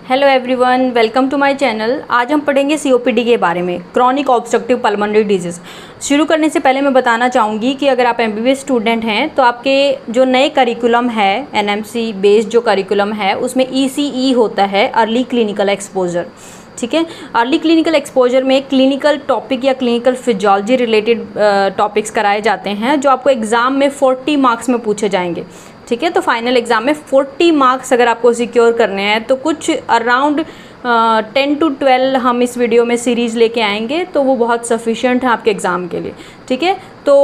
Hello everyone, welcome to my channel. आज हम पढ़ेंगे सीओपीडी के बारे में, क्रॉनिक ऑब्स्ट्रक्टिव पल्मोनरी डिजीज़। शुरू करने से पहले मैं बताना चाहूँगी कि अगर आप एमबीबीएस स्टूडेंट हैं तो आपके जो नए करिकुलम है, एनएमसी बेस्ड जो करिकुलम है, उसमें ईसीई होता है, अर्ली क्लिनिकल एक्सपोजर। ठीक है, अर्ली क्लिनिकल एक्सपोजर में क्लिनिकल टॉपिक या क्लिनिकल फिजियोलॉजी रिलेटेड टॉपिक्स कराए जाते हैं जो आपको एग्ज़ाम में 40 मार्क्स में पूछे जाएंगे। ठीक है, तो फाइनल एग्ज़ाम में 40 मार्क्स अगर आपको सिक्योर करने हैं तो कुछ अराउंड 10 to 12 हम इस वीडियो में सीरीज़ लेके आएंगे, तो वो बहुत सफिशिएंट है आपके एग्ज़ाम के लिए। ठीक है, तो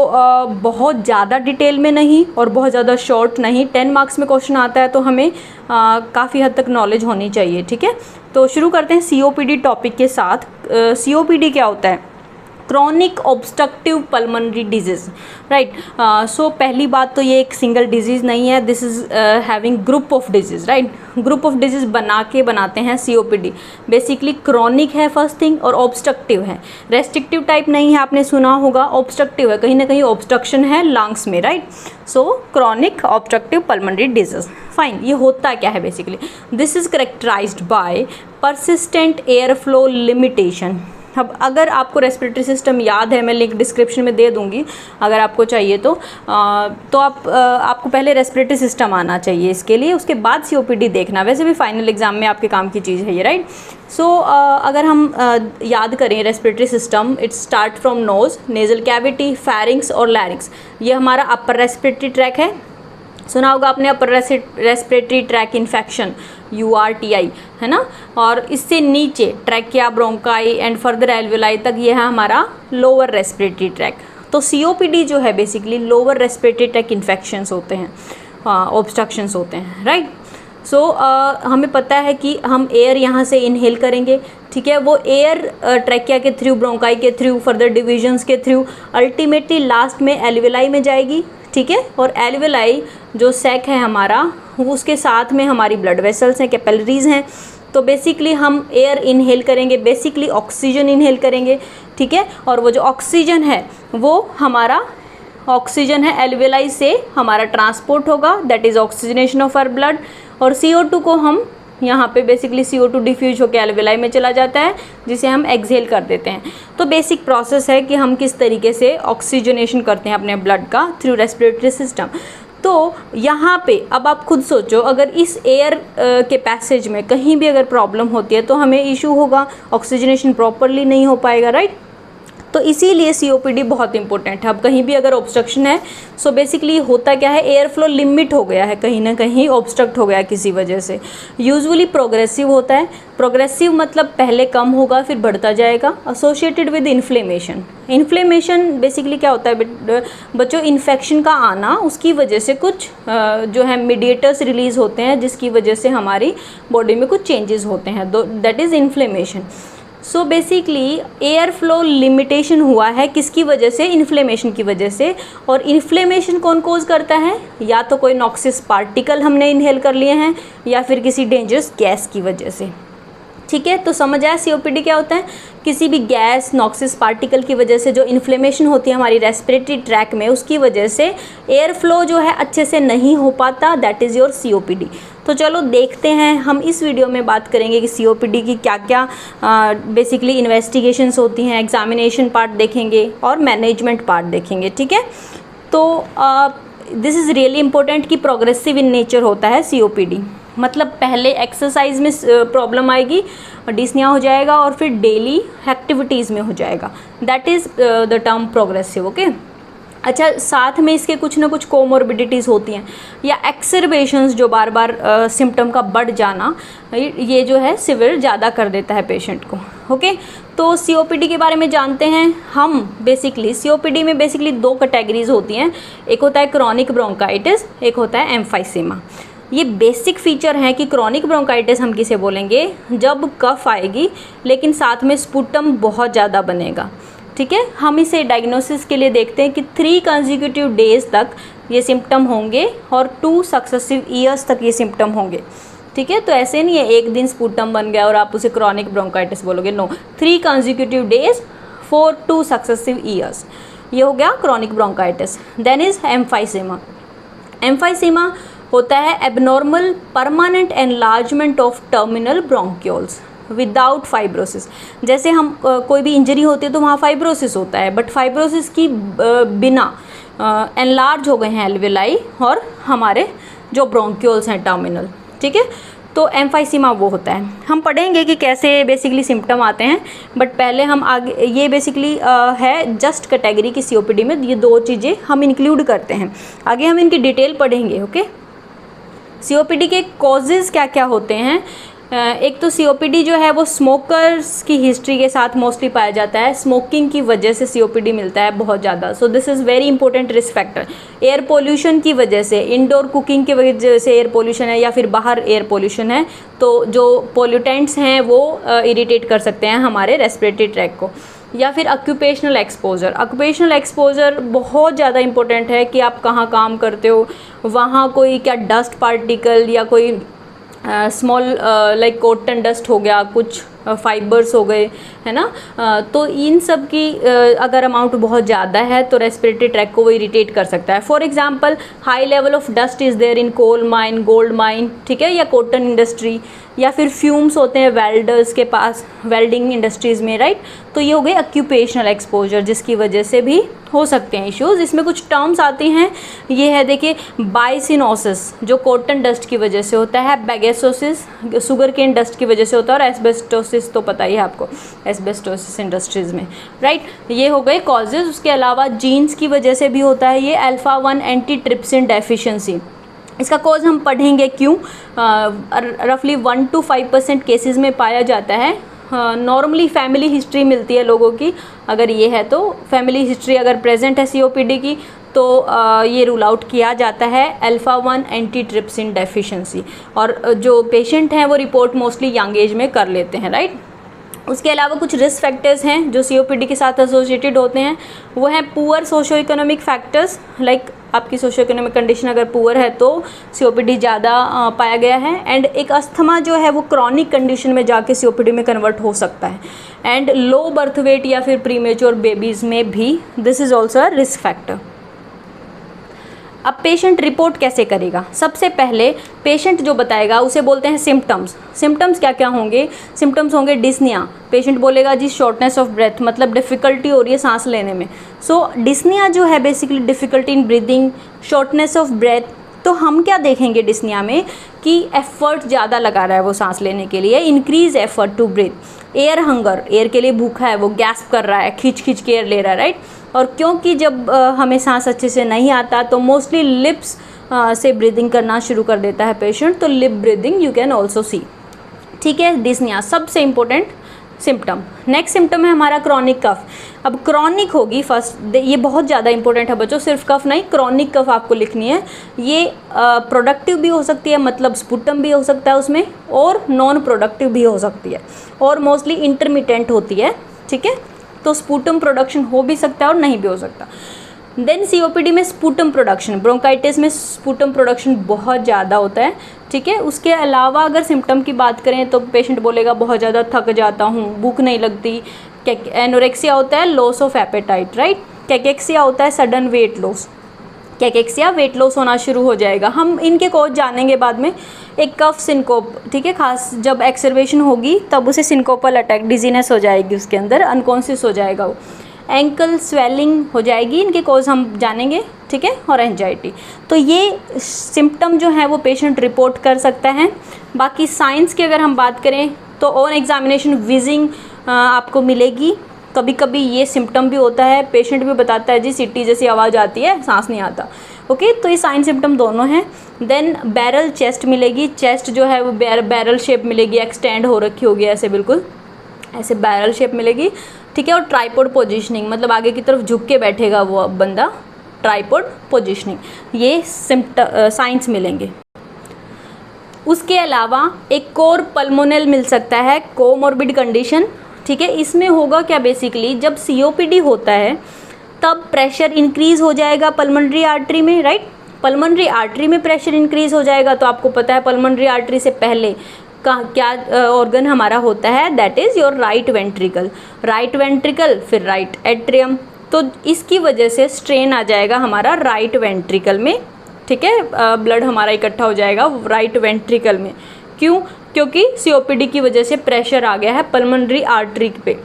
बहुत ज़्यादा डिटेल में नहीं और बहुत ज़्यादा शॉर्ट नहीं। 10 मार्क्स में क्वेश्चन आता है तो हमें काफ़ी हद तक नॉलेज होनी चाहिए। ठीक है, तो शुरू करते हैं सीओपीडी टॉपिक के साथ। सीओपीडी क्या होता है? Chronic obstructive pulmonary disease, right. So पहली बात तो ये एक सिंगल डिजीज़ नहीं है, this is having group of disease, right. Group of disease बनाते हैं सीओपीडी। बेसिकली क्रॉनिक है फर्स्ट थिंग और ऑब्स्ट्रक्टिव है। रेस्ट्रिक्टिव टाइप नहीं है, आपने सुना होगा, ऑब्स्ट्रक्टिव है, कहीं ना कहीं ऑब्स्ट्रक्शन है लंग्स में, right. So chronic obstructive pulmonary disease, fine. ये होता क्या है basically? This is characterized by persistent air flow limitation. अब अगर आपको रेस्पिरेटरी सिस्टम याद है, मैं लिंक डिस्क्रिप्शन में दे दूंगी अगर आपको चाहिए तो आपको पहले रेस्पिरेटरी सिस्टम आना चाहिए इसके लिए, उसके बाद सीओपीडी देखना। वैसे भी फाइनल एग्जाम में आपके काम की चीज़ है ये, राइट। सो अगर हम याद करें respiratory system, it start from knows, nasal cavity, pharynx और लैरिंग्स। ये हमारा अपर रेस्पिरेटरी ट्रैक है, सुना होगा आपने upper respiratory tract infection, URTI, है ना। और इससे नीचे trachea, bronchi and further alveoli तक ये है हमारा लोअर रेस्पिरेटरी ट्रैक। तो सीओपीडी जो है basically lower respiratory tract infections होते हैं, ऑब्स्ट्रक्शंस होते हैं, राइट। सो हमें पता है कि हम एयर यहाँ से इनहेल करेंगे, ठीक है। वो एयर ट्रैकिया के थ्रू, ब्रोंकाई के थ्रू, फर्दर डिविजन्स के थ्रू, अल्टीमेटली लास्ट में एल्वेलाई में जाएगी, ठीक है। और एल्वेलाई जो सैक है हमारा, उसके साथ में हमारी ब्लड वेसल्स हैं, कैपिलरीज हैं। तो बेसिकली हम एयर इनहेल करेंगे, बेसिकली ऑक्सीजन इनहेल करेंगे, ठीक है। और वो जो ऑक्सीजन है वो हमारा ऑक्सीजन है एल्वेलाई से हमारा ट्रांसपोर्ट होगा, that is oxygenation of our blood. और CO2 को हम यहाँ पे बेसिकली CO2 डिफ्यूज होकर एल्वेलाई में चला जाता है, जिसे हम एक्सहेल कर देते हैं। तो बेसिक प्रोसेस है कि हम किस तरीके से ऑक्सीजनेशन करते हैं अपने ब्लड का थ्रू रेस्पिरेटरी सिस्टम। तो यहाँ पे अब आप खुद सोचो, अगर इस एयर के पैसेज में कहीं भी अगर प्रॉब्लम होती है तो हमें इशू होगा, ऑक्सीजनेशन प्रॉपरली नहीं हो पाएगा, राइट। तो इसीलिए सीओपीडी बहुत इंपॉर्टेंट है। अब कहीं भी अगर ऑब्स्ट्रक्शन है, सो बेसिकली होता क्या है, एयर फ्लो लिमिट हो गया है, कहीं ना कहीं ऑब्स्ट्रक्ट हो गया है किसी वजह से। यूजुअली प्रोग्रेसिव होता है। प्रोग्रेसिव मतलब पहले कम होगा फिर बढ़ता जाएगा, associated with inflammation. Inflammation basically क्या होता है बच्चों? इन्फेक्शन का आना, उसकी वजह से कुछ जो है मीडिएटर्स रिलीज होते हैं, जिसकी वजह से हमारी बॉडी में कुछ चेंजेस होते हैं, that is inflammation. So basically air flow limitation हुआ है किसकी वजह से? इन्फ्लेमेशन की वजह से। और इन्फ्लेमेशन कौन कोज करता है? या तो कोई नॉक्सिस पार्टिकल हमने इनहेल कर लिए हैं, या फिर किसी डेंजरस गैस की वजह से। ठीक है, तो समझ आया सीओपीडी क्या होता है? किसी भी गैस, नॉक्सिस पार्टिकल की वजह से जो इन्फ्लेमेशन होती है हमारी रेस्पिरेटरी ट्रैक में, उसकी वजह से एयर फ्लो जो है अच्छे से नहीं हो पाता, दैट इज़ योर सीओपीडी। तो चलो देखते हैं, हम इस वीडियो में बात करेंगे कि सीओपीडी की क्या क्या बेसिकली इन्वेस्टिगेशंस होती हैं, एग्जामिनेशन पार्ट देखेंगे और मैनेजमेंट पार्ट देखेंगे, ठीक है। तो दिस इज़ रियली इम्पोर्टेंट कि प्रोग्रेसिव इन नेचर होता है सीओपीडी। मतलब पहले एक्सरसाइज में प्रॉब्लम आएगी, डिस्निया हो जाएगा, और फिर डेली एक्टिविटीज़ में हो जाएगा, that is the term progressive, okay. अच्छा, साथ में इसके कुछ ना कुछ कोमोर्बिडिटीज़ होती हैं या एक्सरबेशंस, जो बार बार सिम्टम का बढ़ जाना, ये जो है सिवियर ज़्यादा कर देता है पेशेंट को, ओके। तो सीओपीडी के बारे में जानते हैं हम। बेसिकली सीओपीडी में बेसिकली 2 कैटेगरीज होती हैं, एक होता है क्रॉनिक ब्रोंकाइटिस, एक होता है एम्फाइसेमा। ये बेसिक फीचर है कि क्रॉनिक ब्रोंकाइटिस हम किसे बोलेंगे? जब कफ आएगी लेकिन साथ में स्पुटम बहुत ज़्यादा बनेगा, ठीक है। हम इसे डायग्नोसिस के लिए देखते हैं कि 3 कंसेक्यूटिव डेज तक ये सिम्टम होंगे और 2 सक्सेसिव ईयर्स तक ये सिम्टम होंगे, ठीक है। तो ऐसे नहीं है एक दिन स्पुटम बन गया और आप उसे क्रॉनिक ब्रोंकाइटिस बोलोगे, no. 3 consecutive days for 2 successive years, ये हो गया chronic bronchitis. Then is emphysema. Emphysema होता है abnormal permanent enlargement of terminal bronchioles without fibrosis. जैसे हम कोई भी इंजरी होती है तो वहाँ फाइब्रोसिस होता है, बट फाइब्रोसिस की बिना एनलार्ज हो गए हैं एल्वेलाई और हमारे जो ब्रोंक्यूल्स हैं टर्मिनल, ठीक है। तो एम्फाइसीमा वो होता है। हम पढ़ेंगे कि कैसे बेसिकली सिम्टम आते हैं, बट पहले हम आगे ये बेसिकली है जस्ट कैटेगरी की सीओपीडी में ये दो चीज़ें हम इंक्लूड करते हैं। आगे हम इनकी डिटेल पढ़ेंगे। ओके, सीओपीडी के कॉजेज़ क्या क्या होते हैं। एक तो सीओपीडी जो है वो स्मोकर्स की हिस्ट्री के साथ मोस्टली पाया जाता है। स्मोकिंग की वजह से सीओपीडी मिलता है बहुत ज़्यादा, so this is very important risk factor. Air pollution की वजह से, इंडोर कुकिंग की वजह से एयर पोल्यूशन है या फिर बाहर एयर पोल्यूशन है, तो जो पोल्यूटेंट्स हैं वो इरिटेट कर सकते हैं हमारे रेस्पिरेटरी ट्रैक को। या फिर ऑक्यूपेशनल एक्सपोजर। ऑक्यूपेशनल एक्सपोजर बहुत ज़्यादा इंपॉर्टेंट है कि आप कहाँ काम करते हो, वहाँ कोई क्या डस्ट पार्टिकल या कोई स्मॉल लाइक कॉटन डस्ट हो गया, कुछ फाइबर्स हो गए, है ना, तो इन सब की अगर अमाउंट बहुत ज़्यादा है तो रेस्पिरेटरी ट्रैक को वो इरिटेट कर सकता है। For example high level of dust is there in coal mine, gold mine, ठीक है, या कॉटन इंडस्ट्री, या फिर फ्यूम्स होते हैं वेल्डर्स के पास, वेल्डिंग इंडस्ट्रीज़ में, राइट। तो ये हो गई ऑक्यूपेशनल एक्सपोजर जिसकी वजह से भी हो सकते हैं इश्यूज़। इसमें कुछ टर्म्स आती हैं, ये है देखिए बाइसिनोसिस जो कॉटन डस्ट की वजह से होता है, बैगेसोसिस शुगर केन डस्ट की वजह से होता है, और एस्बेस्टोसिस तो पता ही है आपको, एस्बेस्टोसिस इंडस्ट्रीज़ में, राइट। ये हो गए कॉजेज़। उसके अलावा जीन्स की वजह से भी होता है ये अल्फा-1 एंटीट्रिप्सिन डेफिशिएंसी। इसका कॉज हम पढ़ेंगे क्यों। रफली 1 to 5% केसेस में पाया जाता है। नॉर्मली फैमिली हिस्ट्री मिलती है लोगों की, अगर ये है तो फैमिली हिस्ट्री अगर प्रेजेंट है सीओपीडी की तो ये रूल आउट किया जाता है अल्फा-1 एंटीट्रिप्सिन डेफिशिएंसी। और जो पेशेंट हैं वो रिपोर्ट मोस्टली यंग एज में कर लेते हैं, राइट। उसके अलावा कुछ रिस्क फैक्टर्स हैं जो सीओपीडी के साथ एसोसिएटेड होते हैं, वो हैं poor socio economic factors. Like आपकी सोशो इकोनॉमिक कंडीशन अगर पुअर है तो सीओपीडी ज़्यादा पाया गया है। एंड एक अस्थमा जो है वो क्रॉनिक कंडीशन में जाके सीओपीडी में कन्वर्ट हो सकता है। एंड लो बर्थ वेट या फिर प्रीमेच्योर बेबीज़ में भी this is also a risk factor. अब पेशेंट रिपोर्ट कैसे करेगा। सबसे पहले पेशेंट जो बताएगा उसे बोलते हैं सिम्टम्स। सिम्टम्स क्या क्या होंगे। सिम्टम्स होंगे डिस्निया। पेशेंट बोलेगा जी शॉर्टनेस ऑफ ब्रेथ, मतलब डिफ़िकल्टी हो रही है सांस लेने में। सो डिस्निया जो है basically difficulty in breathing, shortness of breath. तो हम क्या देखेंगे डिस्निया में कि एफर्ट ज़्यादा लगा रहा है वो सांस लेने के लिए, increase effort to breathe. Air hunger, air के लिए भूखा है, वो गैस्प कर रहा है, खींच खींच के एयर ले रहा है, राइट। और क्योंकि जब हमें सांस अच्छे से नहीं आता तो मोस्टली लिप्स से ब्रीदिंग करना शुरू कर देता है पेशेंट, तो lip breathing you can also see, ठीक है। डिस्निया सबसे इम्पोर्टेंट सिम्टम। नेक्स्ट सिम्टम है हमारा क्रॉनिक कफ। अब क्रॉनिक होगी फर्स्ट, ये बहुत ज़्यादा इंपॉर्टेंट है बच्चों, सिर्फ कफ नहीं, क्रॉनिक कफ आपको लिखनी है। ये प्रोडक्टिव भी हो सकती है, मतलब स्पुटम भी हो सकता है उसमें, और नॉन प्रोडक्टिव भी हो सकती है, और मोस्टली इंटरमिटेंट होती है, ठीक है। तो स्पुटम प्रोडक्शन हो भी सकता है और नहीं भी हो सकता। देन सीओपीडी में स्पुटम प्रोडक्शन, ब्रोंकाइटिस में स्पुटम प्रोडक्शन बहुत ज़्यादा होता है, ठीक है। उसके अलावा अगर सिम्टम की बात करें तो पेशेंट बोलेगा बहुत ज़्यादा थक जाता हूँ, भूख नहीं लगती। एनोरेक्सिया होता है loss of appetite, right. Cachexia होता है sudden weight loss. Cachexia weight loss होना शुरू हो जाएगा। हम इनके कॉज जानेंगे बाद में। एक कफ सिनकोप, ठीक है, खास जब एक्सरवेशन होगी तब उसे सिनकोपल अटैक, डिजीनेस हो जाएगी उसके अंदर, अनकॉन्शियस हो जाएगा वो। एंकल स्वेलिंग हो जाएगी, इनके कॉज हम जानेंगे, ठीक है। और एंजाइटी। तो ये सिम्टम जो है वो पेशेंट रिपोर्ट कर सकता है। बाकी साइंस की अगर हम बात करें तो ऑन एग्जामिनेशन विजिंग आपको मिलेगी। कभी कभी ये सिम्टम भी होता है, पेशेंट भी बताता है जी सीटी जैसी आवाज़ आती है, सांस नहीं आता। ओके, तो ये साइन सिम्टम दोनों हैं। देन बैरल चेस्ट मिलेगी। चेस्ट जो है वो बैरल शेप मिलेगी, एक्सटेंड हो रखी होगी ऐसे, बिल्कुल ऐसे बैरल शेप मिलेगी, ठीक है। और ट्राइपॉड पोजीशनिंग, मतलब आगे की तरफ झुक के बैठेगा वो बंदा, ट्राइपॉड पोजीशनिंग, ये साइंस मिलेंगे। उसके अलावा एक कोर पल्मोनल मिल सकता है, कोमॉर्बिड कंडीशन, ठीक है। इसमें होगा क्या बेसिकली, जब सीओपीडी होता है तब प्रेशर इंक्रीज हो जाएगा पल्मोनरी आर्टरी में, राइट। पल्मोनरी आर्टरी में प्रेशर इंक्रीज हो जाएगा तो आपको पता है पल्मोनरी आर्टरी से पहले का क्या ऑर्गन हमारा होता है, that is your right ventricle. Right ventricle फिर राइट एट्रियम, तो इसकी वजह से स्ट्रेन आ जाएगा हमारा राइट वेंट्रिकल में, ठीक है, ब्लड हमारा इकट्ठा हो जाएगा राइट वेंट्रिकल में। क्यों? क्योंकि सीओपीडी की वजह से प्रेशर आ गया है पल्मोनरी आर्टरी पे।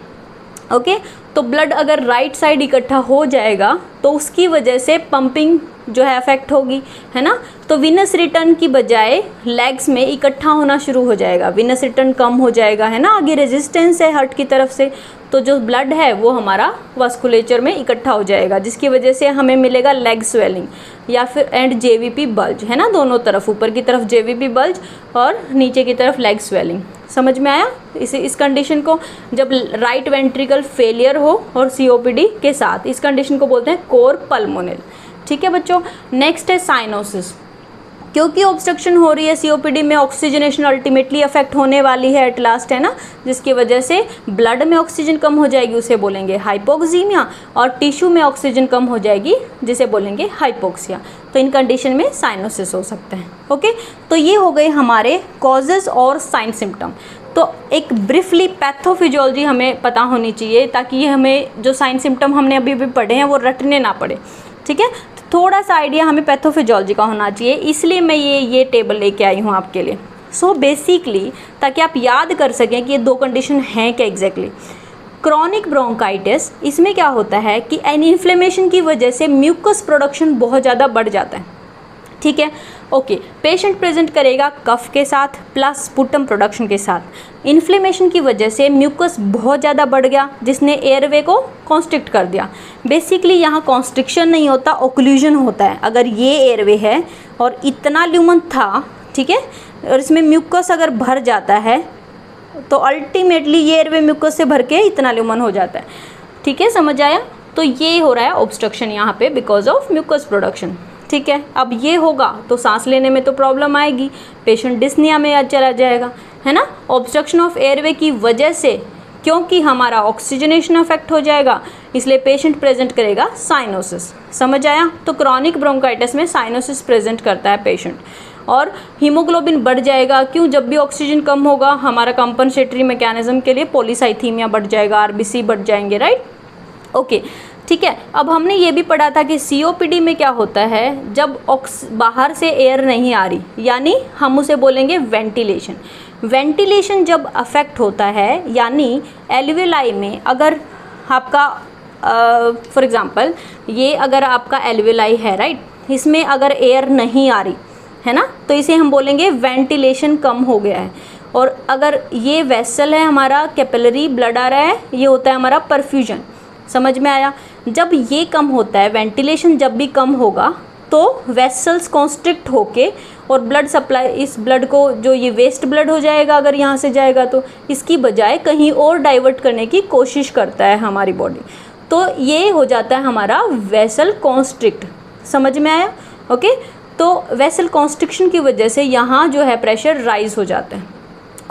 ओके, तो ब्लड अगर राइट साइड इकट्ठा हो जाएगा तो उसकी वजह से पंपिंग जो है अफेक्ट होगी, है ना। तो विनस रिटर्न की बजाय लेग्स में इकट्ठा होना शुरू हो जाएगा, विनस रिटर्न कम हो जाएगा, है ना। आगे रेजिस्टेंस है हार्ट की तरफ से, तो जो ब्लड है वो हमारा वास्कुलेचर में इकट्ठा हो जाएगा, जिसकी वजह से हमें मिलेगा लेग स्वेलिंग या फिर एंड जेवीपी बल्ज, है ना। दोनों तरफ, ऊपर की तरफ जेवीपी बल्ज और नीचे की तरफ लेग स्वेलिंग। समझ में आया इस कंडीशन को? जब राइट वेंट्रिकल फेलियर हो और सीओपीडी के साथ, इस कंडीशन को बोलते हैं कोर पल्मोनल। ठीक है बच्चों। नेक्स्ट है साइनोसिस। क्योंकि ऑब्स्ट्रक्शन हो रही है सीओपीडी में, ऑक्सीजनेशन अल्टीमेटली अफेक्ट होने वाली है एट लास्ट, है ना, जिसकी वजह से ब्लड में ऑक्सीजन कम हो जाएगी, उसे बोलेंगे हाइपोक्सीमिया, और टिश्यू में ऑक्सीजन कम हो जाएगी जिसे बोलेंगे हाइपोक्सिया। तो इन कंडीशन में साइनोसिस हो सकते हैं। ओके, तो ये हो गए हमारे कॉजेज और साइन सिम्टम। तो एक ब्रीफली पैथोफिजियोलॉजी हमें पता होनी चाहिए, ताकि हमें जो साइन सिम्टम हमने अभी भी पढ़े हैं वो रटने ना पड़े। ठीक है, थोड़ा सा आइडिया हमें पैथोफिजियोलॉजी का होना चाहिए, इसलिए मैं ये टेबल लेके आई हूँ आपके लिए। सो बेसिकली ताकि आप याद कर सकें कि ये दो कंडीशन हैं क्या एग्जैक्टली। क्रॉनिक ब्रोंकाइटिस, इसमें क्या होता है कि एन इन्फ्लेमेशन की वजह से म्यूकस प्रोडक्शन बहुत ज़्यादा बढ़ जाता है। ठीक है, ओके। पेशेंट प्रेजेंट करेगा कफ के साथ प्लस स्पुटम प्रोडक्शन के साथ। इन्फ्लेमेशन की वजह से म्यूकस बहुत ज़्यादा बढ़ गया, जिसने एयरवे को कॉन्स्ट्रिक्ट कर दिया। बेसिकली यहाँ कॉन्स्ट्रिक्शन नहीं होता, ओक्लूजन होता है। अगर ये एयरवे है और इतना ल्यूमन था, ठीक है, और इसमें म्यूकस अगर भर जाता है तो अल्टीमेटली ये एयरवे म्यूकस से भर के इतना ल्यूमन हो जाता है। ठीक है, समझ आया? तो ये हो रहा है ऑब्स्ट्रक्शन यहाँ पे बिकॉज ऑफ म्यूकस प्रोडक्शन। ठीक है, अब ये होगा तो सांस लेने में तो प्रॉब्लम आएगी, पेशेंट डिस्निया में चला जाएगा, है ना। ऑब्स्ट्रक्शन ऑफ एयरवे की वजह से, क्योंकि हमारा ऑक्सीजनेशन अफेक्ट हो जाएगा, इसलिए पेशेंट प्रेजेंट करेगा साइनोसिस। समझ आया? तो क्रॉनिक ब्रोंकाइटिस में साइनोसिस प्रेजेंट करता है पेशेंट। और हीमोग्लोबिन बढ़ जाएगा। क्यों? जब भी ऑक्सीजन कम होगा हमारा कंपनसेटरी मैकेनिज्म के लिए पॉलीसाइथीमिया बढ़ जाएगा, आरबीसी बढ़ जाएंगे, राइट। ओके, ठीक है। अब हमने ये भी पढ़ा था कि सीओपीडी में क्या होता है, जब बाहर से एयर नहीं आ रही, यानी हम उसे बोलेंगे वेंटिलेशन। वेंटिलेशन जब अफेक्ट होता है, यानी एल्वियोलाई में अगर आपका फॉर एग्जांपल ये अगर आपका एल्वियोलाई है, राइट, इसमें अगर एयर नहीं आ रही है ना, तो इसे हम बोलेंगे वेंटिलेशन कम हो गया है। और अगर ये वेसल है हमारा, कैपिलरी ब्लड आ रहा है, ये होता है हमारा परफ्यूजन। समझ में आया? जब ये कम होता है, वेंटिलेशन जब भी कम होगा तो वेसल्स कॉन्स्ट्रिक्ट होके और ब्लड सप्लाई, इस ब्लड को जो ये वेस्ट ब्लड हो जाएगा अगर यहाँ से जाएगा तो इसकी बजाय कहीं और डाइवर्ट करने की कोशिश करता है हमारी बॉडी, तो ये हो जाता है हमारा वेसल कॉन्स्ट्रिक्ट। समझ में आया? ओके, तो वेसल कॉन्स्ट्रिक्शन की वजह से यहाँ जो है प्रेशर राइज हो जाता है।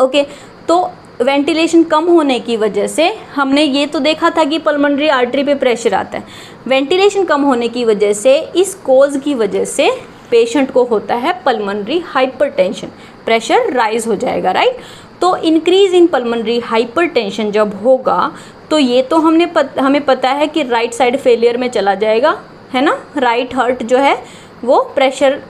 ओके, तो वेंटिलेशन कम होने की वजह से हमने ये तो देखा था कि पल्मोनरी आर्टरी पे प्रेशर आता है। वेंटिलेशन कम होने की वजह से, इस कोज की वजह से पेशेंट को होता है पल्मोनरी हाइपरटेंशन, प्रेशर राइज हो जाएगा, राइट। तो इंक्रीज इन पल्मोनरी हाइपरटेंशन जब होगा तो ये तो हमें पता है कि राइट साइड फेलियर में चला जाएगा, है ना। राइट हार्ट जो है वो प्रेशर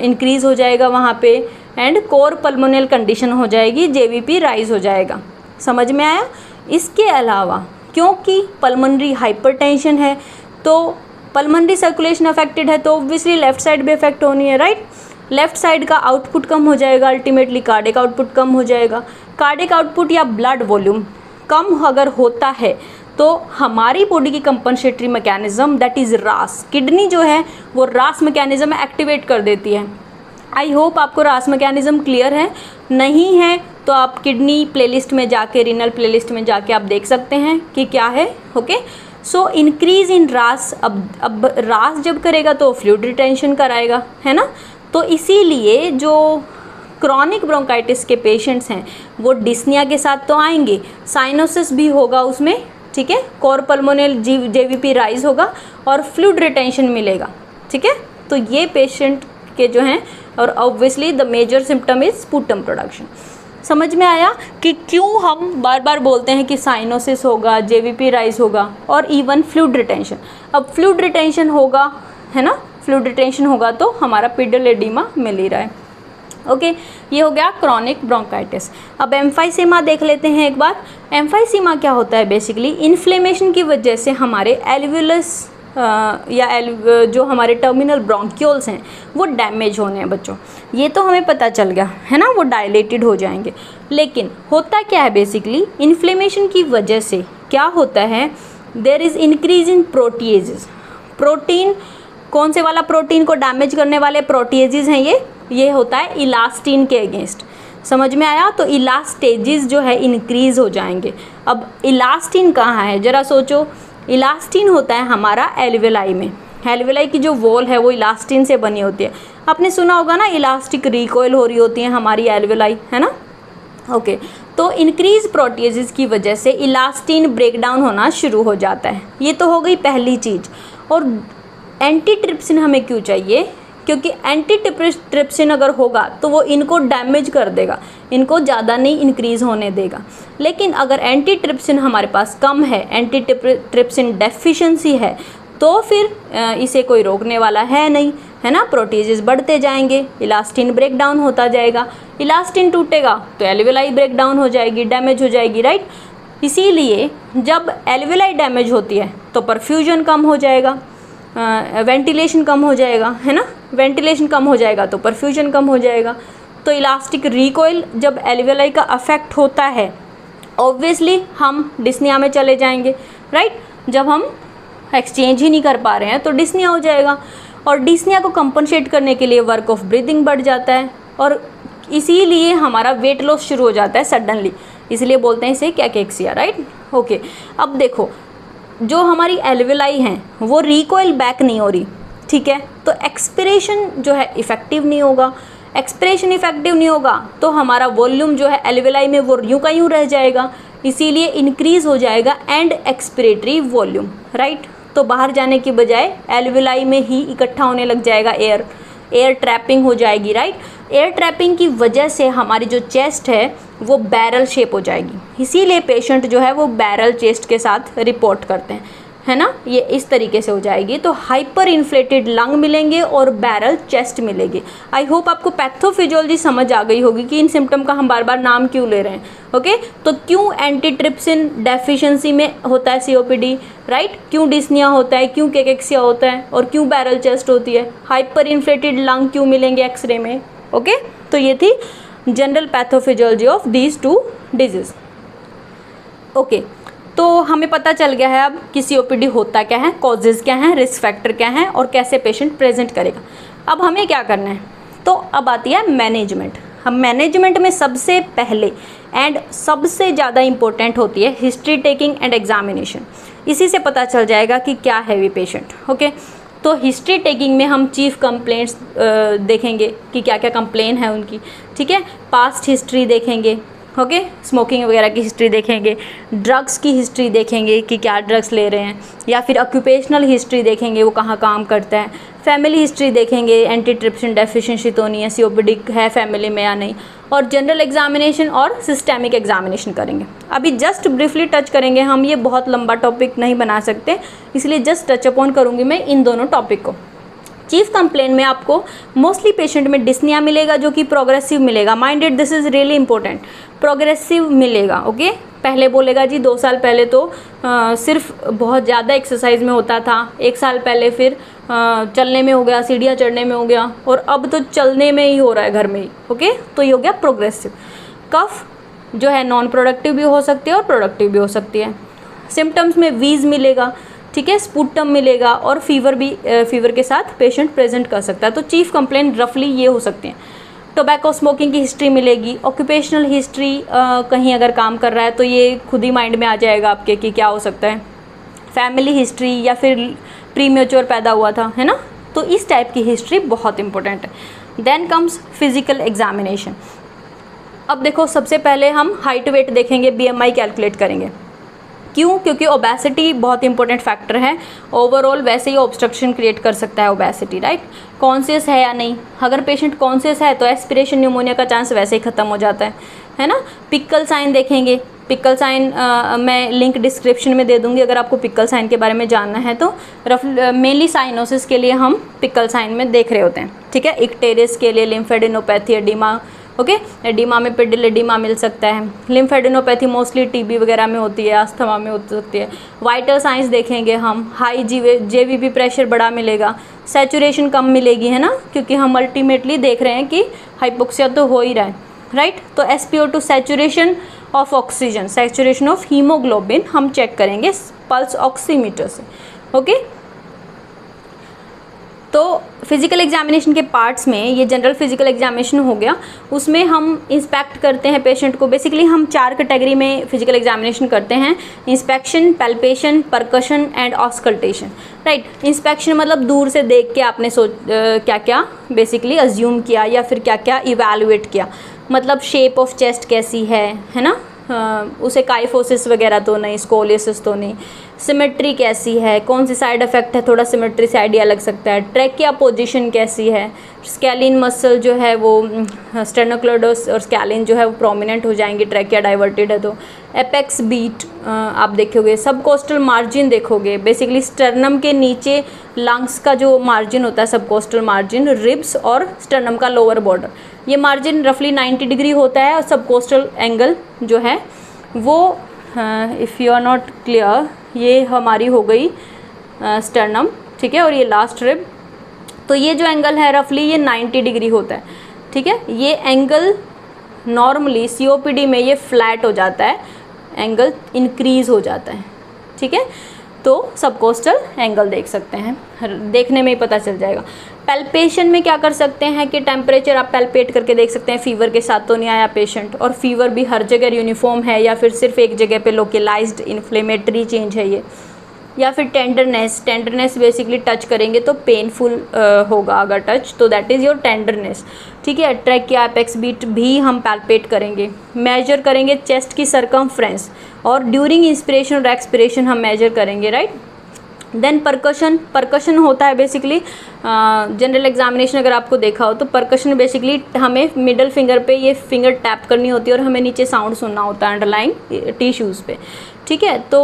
इंक्रीज हो जाएगा वहाँ पे, एंड कोर पल्मोनल कंडीशन हो जाएगी, जेवीपी राइज हो जाएगा। समझ में आया? इसके अलावा क्योंकि पल्मोनरी हाइपरटेंशन है तो पल्मोनरी सर्कुलेशन अफेक्टेड है, तो ऑब्वियसली लेफ्ट साइड भी अफेक्ट होनी है, राइट। लेफ्ट साइड का आउटपुट कम हो जाएगा, अल्टीमेटली कार्डिक आउटपुट कम हो जाएगा। कार्डिक आउटपुट या ब्लड वॉल्यूम कम अगर होता है तो हमारी बॉडी की कंपनसेटरी मैकेनिज्म दैट इज़ रास, किडनी जो है वो रास मैकेनिज्म एक्टिवेट कर देती है। आई होप आपको रास मैकेनिज्म क्लियर है। नहीं है तो आप किडनी प्लेलिस्ट में जाके, रीनल प्लेलिस्ट में जाके आप देख सकते हैं कि क्या है। ओके, सो इंक्रीज इन रास, अब रास जब करेगा तो फ्लूइड रिटेंशन कराएगा, है ना। तो इसीलिए जो क्रॉनिक ब्रोंकाइटिस के पेशेंट्स हैं वो डिस्निया के साथ तो आएंगे, साइनोसिस भी होगा उसमें, ठीक है, कोर पल्मोनल जेवीपी राइज होगा और फ्लूइड रिटेंशन मिलेगा, ठीक है। तो ये पेशेंट के जो हैं, और obviously the major symptom is sputum production. समझ में आया कि क्यों हम बार बार बोलते हैं कि साइनोसिस होगा, जेवीपी राइज होगा और इवन फ्लूइड रिटेंशन। अब फ्लूइड रिटेंशन होगा, है ना, फ्लूइड रिटेंशन होगा तो हमारा पीडल एडिमा मिल ही रहा है। ओके, ये हो गया क्रॉनिक ब्रोंकाइटिस। अब एम्फाइसीमा देख लेते हैं एक बार। एम्फाइसीमा क्या होता है? बेसिकली इन्फ्लेमेशन की वजह से हमारे एल्वियलस जो हमारे टर्मिनल ब्रोंक्यूल्स हैं वो डैमेज होने हैं बच्चों। ये तो हमें पता चल गया है ना, वो डायलेटेड हो जाएंगे। लेकिन होता क्या है? बेसिकली इन्फ्लेमेशन की वजह से क्या होता है, there is increase in proteases. Protein, कौन से वाला प्रोटीन को डैमेज करने वाले प्रोटीएजेस हैं ये होता है इलास्टिन के अगेंस्ट। समझ में आया? तो इलास्टेजेस जो है इंक्रीज हो जाएंगे। अब इलास्टिन कहाँ है ज़रा सोचो। इलास्टिन होता है हमारा एल्वेलाई में। एल्वेलाई की जो वॉल है वो इलास्टिन से बनी होती है। आपने सुना होगा ना, इलास्टिक रिकॉइल हो रही होती है हमारी एल्वेलाई, है ना। ओके, तो इंक्रीज प्रोटीएजेस की वजह से इलास्टिन ब्रेकडाउन होना शुरू हो जाता है। ये तो हो गई पहली चीज़। और एंटीट्रिप्सिन हमें क्यों चाहिए? क्योंकि एंटीट्रिप्सिन अगर होगा तो वो इनको डैमेज कर देगा, इनको ज़्यादा नहीं इंक्रीज़ होने देगा। लेकिन अगर एंटीट्रिप्सिन हमारे पास कम है, एंटीट्रिप्सिन डेफिशिएंसी है, तो फिर इसे कोई रोकने वाला है नहीं, है ना। प्रोटीजेस बढ़ते जाएंगे, इलास्टिन ब्रेक डाउन होता जाएगा। इलास्टिन टूटेगा तो एल्वेलाई ब्रेक डाउन हो जाएगी, डैमेज हो जाएगी, राइट। इसीलिए जब एल्वेलाई डैमेज होती है तो परफ्यूजन कम हो जाएगा, वेंटिलेशन कम हो जाएगा, है ना। वेंटिलेशन कम हो जाएगा तो परफ्यूजन कम हो जाएगा। तो इलास्टिक रिकॉइल जब एल्वेलाई का अफेक्ट होता है, ऑब्वियसली हम डिस्निया में चले जाएंगे, राइट। जब हम एक्सचेंज ही नहीं कर पा रहे हैं तो डिस्निया हो जाएगा। और डिस्निया को कंपनसेट करने के लिए वर्क ऑफ ब्रीदिंग बढ़ जाता है और इसीलिए हमारा वेट लॉस शुरू हो जाता है सडनली। इसलिए बोलते हैं इसे कैकेक्सिया, राइट। ओके, अब देखो, जो हमारी एल्वेलाई हैं वो रिकॉइल बैक नहीं हो रही, ठीक है। तो एक्सपिरेशन जो है इफेक्टिव नहीं होगा। एक्सपिरेशन इफेक्टिव नहीं होगा तो हमारा वॉल्यूम जो है एल्वेलाई में वो यूं का यूं रह जाएगा, इसीलिए इंक्रीज हो जाएगा एंड एक्सपिरेटरी वॉल्यूम, राइट। तो बाहर जाने की बजाय एल्वेलाई में ही इकट्ठा होने लग जाएगा एयर ट्रैपिंग हो जाएगी, राइट। एयर ट्रैपिंग की वजह से हमारी जो चेस्ट है वो बैरल शेप हो जाएगी। इसीलिए पेशेंट जो है वो बैरल चेस्ट के साथ रिपोर्ट करते हैं, है ना। ये इस तरीके से हो जाएगी। तो हाइपर इन्फ्लेटेड लंग मिलेंगे और बैरल चेस्ट मिलेगी। आई होप आपको पैथोफिजियोलॉजी समझ आ गई होगी कि इन सिम्टम का हम बार बार नाम क्यों ले रहे हैं। ओके, तो क्यों एंटीट्रिप्सिन डेफिशिएंसी में होता है सीओपीडी, राइट। क्यों डिस्निया होता है, क्यों कैकेक्सिया होता है और क्यों बैरल चेस्ट होती है, हाइपर इन्फ्लेटेड लंग क्यों मिलेंगे एक्सरे में। ओके, तो ये थी general pathophysiology of these two disease. Okay, तो हमें पता चल गया है अब कि सीओपीडी होता क्या है, कॉजेज़ क्या हैं, रिस्क फैक्टर क्या हैं और कैसे पेशेंट प्रेजेंट करेगा। अब हमें क्या करना है, तो अब आती है मैनेजमेंट। हम मैनेजमेंट में सबसे पहले एंड सबसे ज़्यादा इम्पोर्टेंट होती है हिस्ट्री टेकिंग एंड एग्जामिनेशन। इसी से पता चल जाएगा कि क्या है वे पेशेंट। ओके, तो हिस्ट्री टेकिंग में हम चीफ कंप्लेंट्स देखेंगे कि क्या क्या कंप्लेन है उनकी, ठीक है। पास्ट हिस्ट्री देखेंगे, ओके, स्मोकिंग वगैरह की हिस्ट्री देखेंगे, ड्रग्स की हिस्ट्री देखेंगे कि क्या ड्रग्स ले रहे हैं, या फिर ऑक्यूपेशनल हिस्ट्री देखेंगे वो कहाँ काम करता है, फैमिली हिस्ट्री देखेंगे, एंटीट्रिप्सिन डेफिशिएंसी तो नहीं है, सीओपीडी है फैमिली में या नहीं, और जनरल एग्जामिनेशन और सिस्टेमिक एग्जामिनेशन करेंगे। अभी जस्ट ब्रीफली टच करेंगे हम, ये बहुत लंबा टॉपिक नहीं बना सकते, इसलिए जस्ट टच अपॉन करूँगी मैं इन दोनों टॉपिक को। चीफ कंप्लेन में आपको मोस्टली पेशेंट में डिस्निया मिलेगा जो कि प्रोग्रेसिव मिलेगा। Minded, this is really important, progressive मिलेगा। ओके, पहले बोलेगा जी 2 साल पहले तो सिर्फ बहुत ज़्यादा एक्सरसाइज में होता था, 1 साल पहले फिर चलने में हो गया, सीढ़ियाँ चढ़ने में हो गया, और अब तो चलने में ही हो रहा है घर में ही। ओके, तो ये हो गया प्रोग्रेसिव। कफ जो है नॉन प्रोडक्टिव भी हो सकती है और प्रोडक्टिव भी हो सकती है। सिम्टम्स में वीज मिलेगा, ठीक है, स्पूटम मिलेगा और फीवर भी, फीवर के साथ पेशेंट प्रेजेंट कर सकता है। तो चीफ कंप्लेंट रफली ये हो सकते हैं। टोबैको स्मोकिंग की हिस्ट्री मिलेगी, ऑक्यूपेशनल हिस्ट्री कहीं अगर काम कर रहा है तो ये खुद ही माइंड में आ जाएगा आपके कि क्या हो सकता है, फैमिली हिस्ट्री या फिर प्रीमेच्योर पैदा हुआ था, है ना। तो इस टाइप की हिस्ट्री बहुत इंपॉर्टेंट है। Then comes physical examination. अब देखो, सबसे पहले हम हाइट वेट देखेंगे, बीएमआई कैलकुलेट करेंगे। क्यों? क्योंकि ओबेसिटी बहुत इंपॉर्टेंट फैक्टर है। ओवरऑल वैसे ही ऑब्स्ट्रक्शन क्रिएट कर सकता है ओबेसिटी, राइट। कॉन्शियस है या नहीं, अगर पेशेंट कॉन्शियस है तो एस्पिरेशन न्यूमोनिया का चांस वैसे ही ख़त्म हो जाता है ना। पिकल साइन देखेंगे, पिकल साइन मैं लिंक डिस्क्रिप्शन में दे दूंगी अगर आपको पिकल साइन के बारे में जानना है तो। मेनली साइनोसिस के लिए हम पिकल साइन में देख रहे होते हैं, ठीक है। इक्टेरिस के लिए लिम्फेडेनोपैथी, एडिमा, ओके, एडिमा में पिडिल एडिमा मिल सकता है। लिम्फेडेनोपैथी मोस्टली टीबी वगैरह में होती है, अस्थमा में हो सकती है। वाइटल साइंस देखेंगे हम, हाई जेवीपी प्रेशर बड़ा मिलेगा, सैचुरेशन कम मिलेगी, है ना, क्योंकि हम अल्टीमेटली देख रहे हैं कि हाइपोक्सिया तो हो ही रहा है, राइट। तो SpO2 saturation of oxygen, saturation of haemoglobin हम चेक करेंगे पल्स ऑक्सीमीटर से, ओके। तो फिजिकल एग्जामिनेशन के पार्ट्स में ये जनरल फिजिकल एग्जामिनेशन हो गया, उसमें हम इंस्पेक्ट करते हैं पेशेंट को। बेसिकली हम 4 कैटेगरी में फिजिकल एग्जामिनेशन करते हैं, inspection, palpation, percussion and auscultation, right. Inspection मतलब दूर से देख के आपने क्या क्या बेसिकली अज्यूम किया या फिर क्या क्या इवैल्यूएट किया, मतलब शेप ऑफ चेस्ट कैसी है ना, उसे काइफोसिस वगैरह तो नहीं, स्कोलियोसिस तो नहीं, सिमेट्री कैसी है, कौन सी साइड इफेक्ट है, थोड़ा सिमेट्री से आइडिया लग सकता है, ट्रैकिया पोजीशन कैसी है, स्कैलिन मसल जो है वो स्टेर्नोक्लेडोस और स्कैलिन जो है वो प्रोमिनेंट हो जाएंगे, ट्रैकिया डाइवर्टेड है तो। एपेक्स बीट आप देखोगे, सब कोस्टल मार्जिन देखोगे, बेसिकली स्टर्नम के नीचे लंग्स का जो मार्जिन होता है, सब कोस्टल मार्जिन, रिब्स और स्टर्नम का लोअर बॉर्डर, ये मार्जिन रफली 90 डिग्री होता है। और सब कोस्टल एंगल जो है वो if you are not clear, ये हमारी हो गई स्टर्नम, ठीक है, और ये लास्ट रिब, तो ये जो एंगल है रफली ये 90 डिग्री होता है, ठीक है। ये एंगल नॉर्मली COPD में ये फ्लैट हो जाता है, एंगल इंक्रीज हो जाता है, ठीक है। तो सबकोस्टल एंगल देख सकते हैं, देखने में ही पता चल जाएगा। पैल्पेशन में क्या कर सकते हैं कि टेम्परेचर आप पैल्पेट करके देख सकते हैं, फीवर के साथ तो नहीं आया पेशेंट, और फीवर भी हर जगह यूनिफॉर्म है या फिर सिर्फ एक जगह पे लोकलाइज्ड इन्फ्लेमेटरी चेंज है ये, या फिर टेंडरनेस बेसिकली टच करेंगे तो पेनफुल होगा अगर टच, तो दैट इज़ योर टेंडरनेस, ठीक है। ट्रैकिया, एपेक्स बीट भी हम पैल्पेट करेंगे, मेजर करेंगे चेस्ट की सरकमफ्रेंस, और ड्यूरिंग इंस्पिरेशन और एक्सपिरेशन हम मेजर करेंगे, राइट। देन परकशन होता है बेसिकली जनरल एग्जामिनेशन अगर आपको देखा हो तो परकशन बेसिकली हमें मिडल फिंगर पे ये फिंगर टैप करनी होती है और हमें नीचे साउंड सुनना होता है अंडरलाइंग टिश्यूज़ पे, ठीक है। तो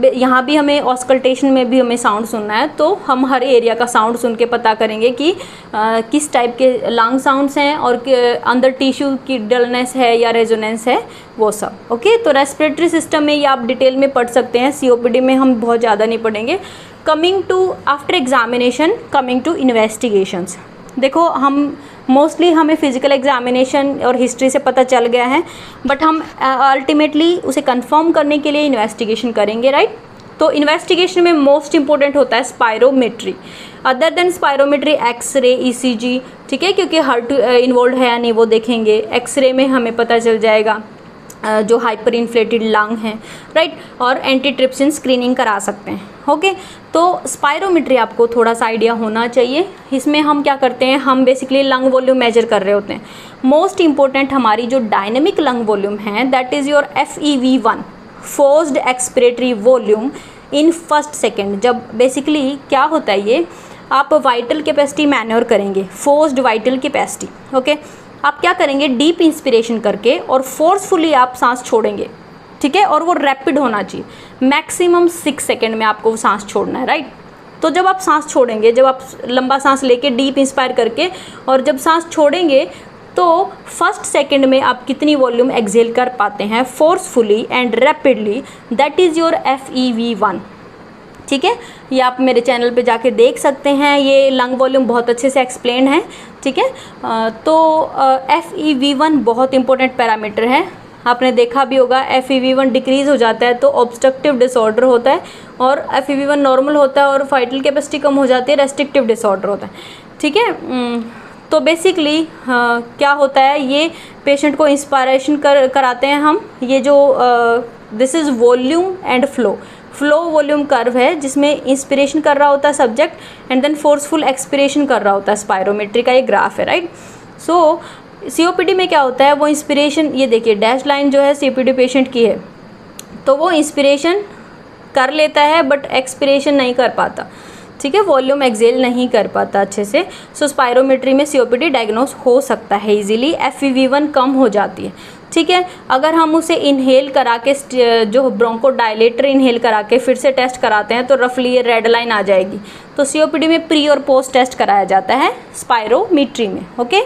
यहाँ भी हमें ऑस्कल्टेशन में भी हमें साउंड सुनना है, तो हम हर एरिया का साउंड सुन के पता करेंगे कि किस टाइप के लंग साउंड्स हैं और अंदर टिश्यू की डलनेस है या रेजोनेंस है, वो सब, ओके। तो रेस्पिरेटरी सिस्टम में ये आप डिटेल में पढ़ सकते हैं, COPD में हम बहुत ज़्यादा नहीं पढ़ेंगे। Coming to after examination, coming to investigations, देखो हम मोस्टली हमें फिजिकल एग्जामिनेशन और हिस्ट्री से पता चल गया है, बट हम अल्टीमेटली उसे कंफर्म करने के लिए इन्वेस्टिगेशन करेंगे, राइट। तो इन्वेस्टिगेशन में मोस्ट इंपॉर्टेंट होता है spirometry, other than spirometry x ray, ECG, ठीक है, क्योंकि हार्ट इन्वॉल्व है या नहीं वो देखेंगे। एक्सरे में हमें पता चल जाएगा जो हाइपर इन्फ्लेटेड लंग हैं, राइट, और एंटीट्रिप्सिन स्क्रीनिंग करा सकते हैं, ओके। तो स्पायरोमेट्री आपको थोड़ा सा आइडिया होना चाहिए। इसमें हम क्या करते हैं, हम बेसिकली लंग वॉल्यूम मेजर कर रहे होते हैं। मोस्ट इंपॉर्टेंट हमारी जो डायनेमिक लंग वॉल्यूम है that is your FEV1, forced expiratory volume in first second. जब बेसिकली क्या होता है, ये आप वाइटल कैपेसिटी मैन्योर करेंगे, फोर्स्ड वाइटल कैपेसिटी, ओके। आप क्या करेंगे, डीप इंस्पिरेशन करके और फोर्सफुली आप सांस छोड़ेंगे, ठीक है, और वो रैपिड होना चाहिए, मैक्सिमम 6 सेकेंड में आपको सांस छोड़ना है, राइट। तो जब आप सांस छोड़ेंगे, जब आप लंबा सांस लेके डीप इंस्पायर करके और जब सांस छोड़ेंगे तो फर्स्ट सेकेंड में आप कितनी वॉल्यूम एक्सेल कर पाते हैं forcefully and rapidly, that is your FEV1, ठीक है। ये आप मेरे चैनल पे जाके देख सकते हैं, ये लंग वॉल्यूम बहुत अच्छे से एक्सप्लेन है, ठीक है। तो FEV1 बहुत इंपॉर्टेंट पैरामीटर है, आपने देखा भी होगा। FEV1 डिक्रीज़ हो जाता है तो ऑब्स्ट्रक्टिव डिसऑर्डर होता है, और FEV1 नॉर्मल होता है और वाइटल कैपेसिटी कम हो जाती है, रेस्ट्रिक्टिव डिसऑर्डर होता है, ठीक है। तो बेसिकली क्या होता है, ये पेशेंट को इंस्पायरेशन कराते हैं हम, ये जो this is volume and flow volume curve है जिसमें इंस्पिरेशन कर रहा होता है subject and then forceful expiration कर रहा होता है, स्पायरोमेट्री का ये ग्राफ है, राइट। सो COPD में क्या होता है, वो इंस्पिरेशन, ये देखिए डैश लाइन जो है COPD पेशेंट की है, तो वो इंस्पिरेशन कर लेता है बट एक्सपिरेशन नहीं कर पाता, ठीक है, वॉल्यूम एक्सेल नहीं कर पाता अच्छे से। सो स्पायरोमेट्री में COPD डायग्नोस हो सकता है इजीली, FEV1 कम हो जाती है। ठीक है। अगर हम उसे इनहेल करा के जो ब्रोंकोडायलेटर इनहेल करा के फिर से टेस्ट कराते हैं तो रफली ये रेड लाइन आ जाएगी। तो सीओपीडी में प्री और पोस्ट टेस्ट कराया जाता है स्पायरोमीट्री में। ओके,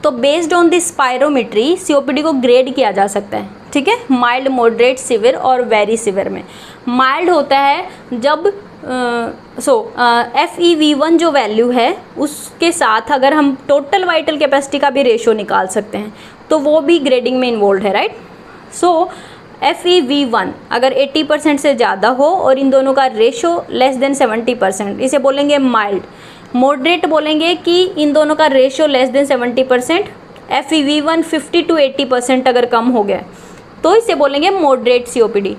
तो based on the spirometry COPD को ग्रेड किया जा सकता है। ठीक है, माइल्ड, मॉडरेट, सिवियर और वेरी सिवियर में माइल्ड होता है जब FeV1 जो वैल्यू है उसके साथ अगर हम टोटल वाइटल कैपेसिटी का भी रेशियो निकाल सकते हैं तो वो भी ग्रेडिंग में इन्वॉल्व है, राइट। FeV1 अगर 80% से ज़्यादा हो और इन दोनों का रेशियो लेस देन 70%, इसे बोलेंगे माइल्ड। मॉडरेट बोलेंगे कि इन दोनों का ratio less than 70%, FeV1 50 to 80% अगर कम हो गया तो इसे बोलेंगे मॉडरेट सीओपीडी।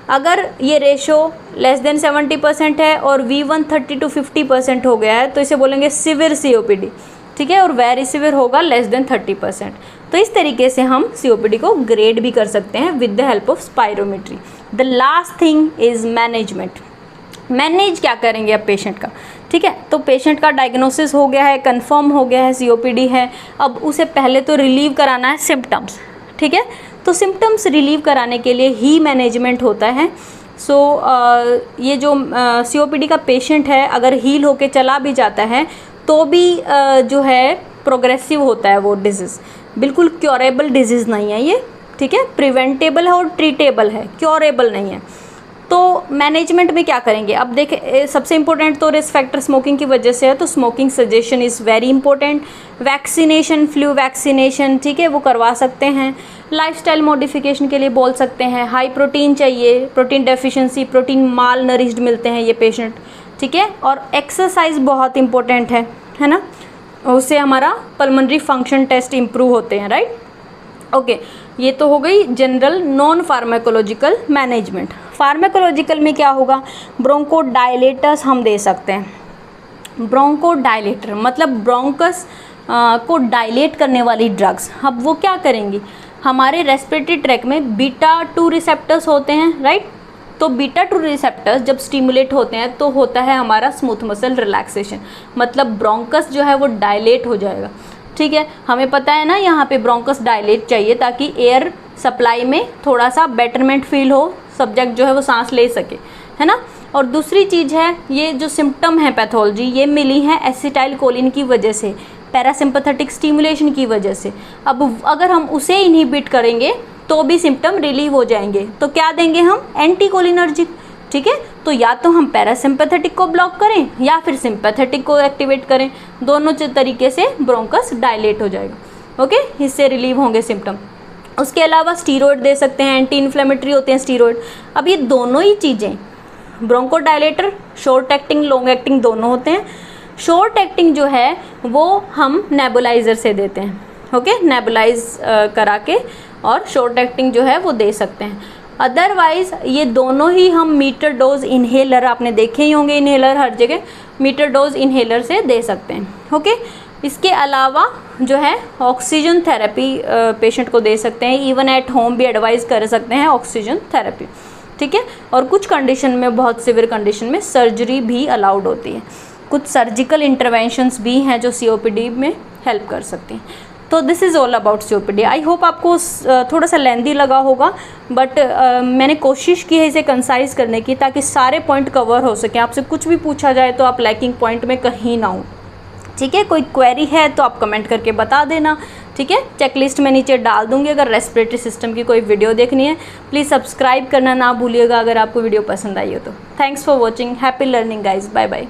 अगर ये रेशियो लेस देन 70% है और V1 30 to 50% हो गया है तो इसे बोलेंगे सिवियर सीओपीडी। ठीक है, और वेरी सिवियर होगा लेस देन 30%। तो इस तरीके से हम सीओपीडी को ग्रेड भी कर सकते हैं with the help of spirometry. The last thing is management. Manage क्या करेंगे अब पेशेंट का। ठीक है, तो पेशेंट का डायग्नोसिस हो गया है, कंफर्म हो गया है सीओपीडी है, अब उसे पहले तो रिलीव कराना है सिम्टम्स। ठीक है, तो सिम्टम्स रिलीव कराने के लिए ही मैनेजमेंट होता है। ये जो सीओपीडी का पेशेंट है अगर हील होके चला भी जाता है तो भी जो है प्रोग्रेसिव होता है वो डिजीज़, बिल्कुल क्योरेबल डिजीज़ नहीं है ये। ठीक है, प्रिवेंटेबल है और ट्रीटेबल है, क्योरेबल नहीं है। तो मैनेजमेंट में क्या करेंगे, अब देखें सबसे इंपॉर्टेंट तो रिस्क फैक्टर स्मोकिंग की वजह से है, तो smoking suggestion is very important. Vaccination, flu vaccination, ठीक है, वो करवा सकते हैं। लाइफस्टाइल मॉडिफिकेशन के लिए बोल सकते हैं, हाई प्रोटीन चाहिए, प्रोटीन डेफिशिएंसी, प्रोटीन माल नरिश्ड मिलते हैं ये पेशेंट। ठीक है, और एक्सरसाइज बहुत इंपॉर्टेंट है ना, उससे हमारा पल्मोनरी फंक्शन टेस्ट इम्प्रूव होते हैं, राइट। ओके, ये तो हो गई general non pharmacological management. Pharmacological में क्या होगा, ब्रोंकोडायलेटर्स हम दे सकते हैं। ब्रोंकोडायलेटर मतलब ब्रोंकस को डायलेट करने वाली ड्रग्स। अब वो क्या करेंगी, हमारे रेस्पिरेटरी ट्रैक में बीटा 2 रिसेप्टर्स होते हैं, राइट। तो बीटा 2 रिसेप्टर्स जब स्टिमुलेट होते हैं तो होता है हमारा स्मूथ मसल रिलैक्सेशन, मतलब ब्रोंकस जो है वो डायलेट हो जाएगा। ठीक है, हमें पता है ना यहाँ पे ब्रोंकस डायलेट चाहिए ताकि एयर सप्लाई में थोड़ा सा बेटरमेंट फील हो, सब्जेक्ट जो है वो सांस ले सके, है ना। और दूसरी चीज़ है, ये जो सिम्टम है पैथोलॉजी ये मिली है एसिटाइल कोलिन की वजह से, पैरासिम्पैथेटिक स्टिमुलेशन की वजह से। अब अगर हम उसे इनहिबिट करेंगे तो भी सिम्टम रिलीव हो जाएंगे। तो क्या देंगे हम, एंटीकोलिनर्जिक। ठीक है, तो या तो हम पैरासिम्पैथेटिक को ब्लॉक करें या फिर सिम्पैथेटिक को एक्टिवेट करें, दोनों तरीके से ब्रोंकस डायलेट हो जाएगा। ओके, इससे रिलीव होंगे सिम्टम। उसके अलावा स्टीरॉयड दे सकते हैं, एंटी इन्फ्लेमेटरी होते हैं स्टीरॉयड। अब ये दोनों ही चीज़ें, bronchodilator short acting long acting दोनों होते हैं। शॉर्ट एक्टिंग जो है वो हम नेबुलाइज़र से देते हैं। ओके, नेबुलाइज करा के और शॉर्ट एक्टिंग जो है वो दे सकते हैं। अदरवाइज़ ये दोनों ही हम मीटर डोज इन्हेलर, आपने देखे ही होंगे इन्हेलर हर जगह, मीटर डोज इन्हेलर से दे सकते हैं। ओके, इसके अलावा जो है ऑक्सीजन थेरेपी पेशेंट को दे सकते हैं, इवन एट होम भी एडवाइस कर सकते हैं ऑक्सीजन थेरेपी। ठीक है, और कुछ कंडीशन में, बहुत सिवियर कंडीशन में सर्जरी भी अलाउड होती है। कुछ सर्जिकल इंटरवेंशंस भी हैं जो सीओपीडी में हेल्प कर सकती हैं। तो this is all about COPD. I hope आपको थोड़ा सा लेंदी लगा होगा, बट मैंने कोशिश की है इसे कंसाइज करने की ताकि सारे पॉइंट कवर हो सकें। आपसे कुछ भी पूछा जाए तो आप लैकिंग पॉइंट में कहीं ना हो। ठीक है, कोई क्वेरी है तो आप कमेंट करके बता देना। ठीक है, चेकलिस्ट में नीचे डाल दूंगी। अगर रेस्पिरेटरी सिस्टम की कोई वीडियो देखनी है प्लीज़ सब्सक्राइब करना ना भूलिएगा अगर आपको वीडियो पसंद आई हो तो। Thanks for watching, happy learning guys, bye bye.